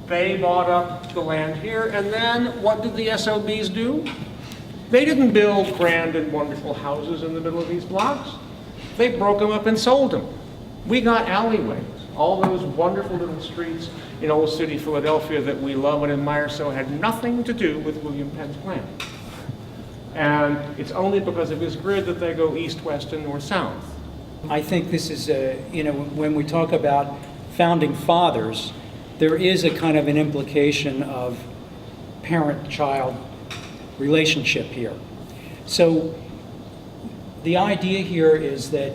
They bought up the land here, and then what did the SOBs do? They didn't build grand and wonderful houses in the middle of these blocks. They broke them up and sold them. We got alleyways. All those wonderful little streets in Old City, Philadelphia that we love and admire so had nothing to do with William Penn's plan. And it's only because of his grid that they go east, west, and north, south. I think this is when we talk about founding fathers, there is a kind of an implication of parent-child relationship here. So the idea here is that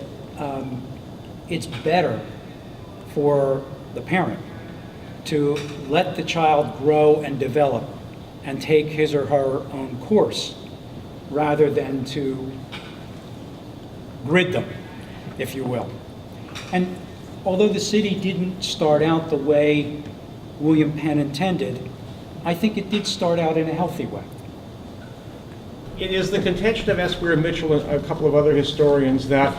it's better for the parent to let the child grow and develop and take his or her own course rather than to grid them, if you will. And although the city didn't start out the way William Penn intended, I think it did start out in a healthy way. It is the contention of Esquire Mitchell and a couple of other historians that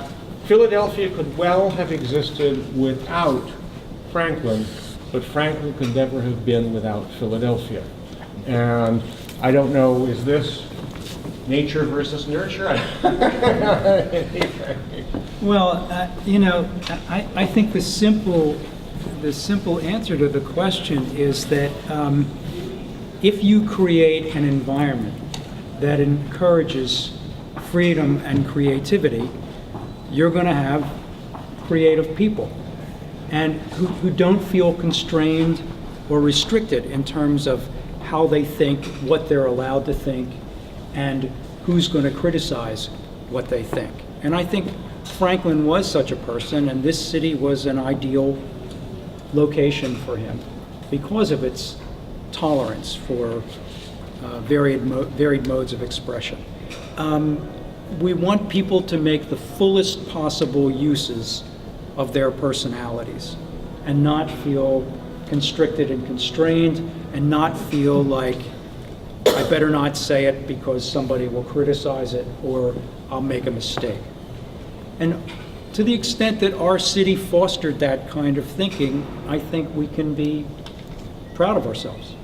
Philadelphia could well have existed without Franklin, but Franklin could never have been without Philadelphia. And I don't know, is this nature versus nurture? Well, I think the simple answer to the question is that if you create an environment that encourages freedom and creativity, you're going to have creative people and who don't feel constrained or restricted in terms of how they think, what they're allowed to think, and who's going to criticize what they think. And I think Franklin was such a person, and this city was an ideal location for him because of its tolerance for varied modes of expression. We want people to make the fullest possible uses of their personalities and not feel constricted and constrained and not feel like I better not say it because somebody will criticize it or I'll make a mistake. And to the extent that our city fostered that kind of thinking, I think we can be proud of ourselves.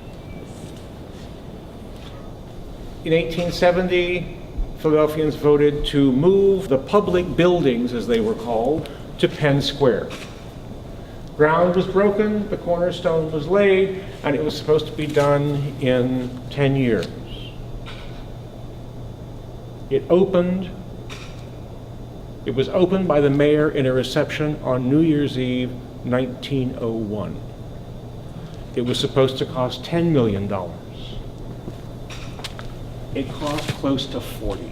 In 1870, Philadelphians voted to move the public buildings, as they were called, to Penn Square. Ground was broken, the cornerstone was laid, and it was supposed to be done in 10 years. It was opened by the mayor in a reception on New Year's Eve, 1901. It was supposed to cost $10 million. It cost close to 40,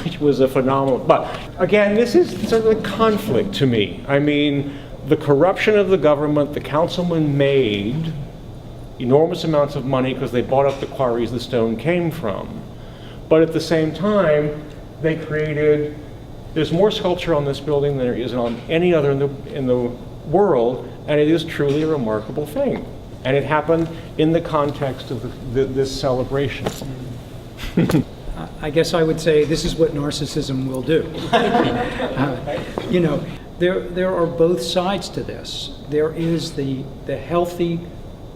which was a phenomenal. But again, this is sort of a conflict to me. I mean, the corruption of the government, the councilmen made enormous amounts of money because they bought up the quarries the stone came from. But at the same time, they created, there's more sculpture on this building than there is on any other in the world, and it is truly a remarkable thing. And it happened in the context of this celebration. I guess I would say this is what narcissism will do. There are both sides to this. There is the healthy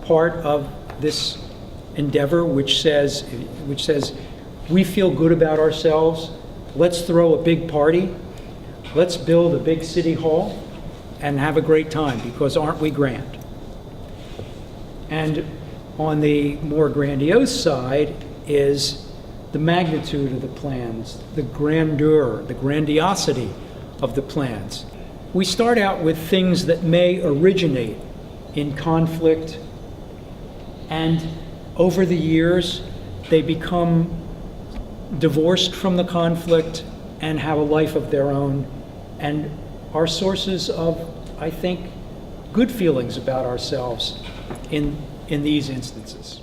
part of this endeavor, which says we feel good about ourselves. Let's throw a big party. Let's build a big city hall and have a great time because aren't we grand? And on the more grandiose side is the magnitude of the plans, the grandeur, the grandiosity of the plans. We start out with things that may originate in conflict, and over the years they become divorced from the conflict and have a life of their own and are sources of, I think, good feelings about ourselves in these instances.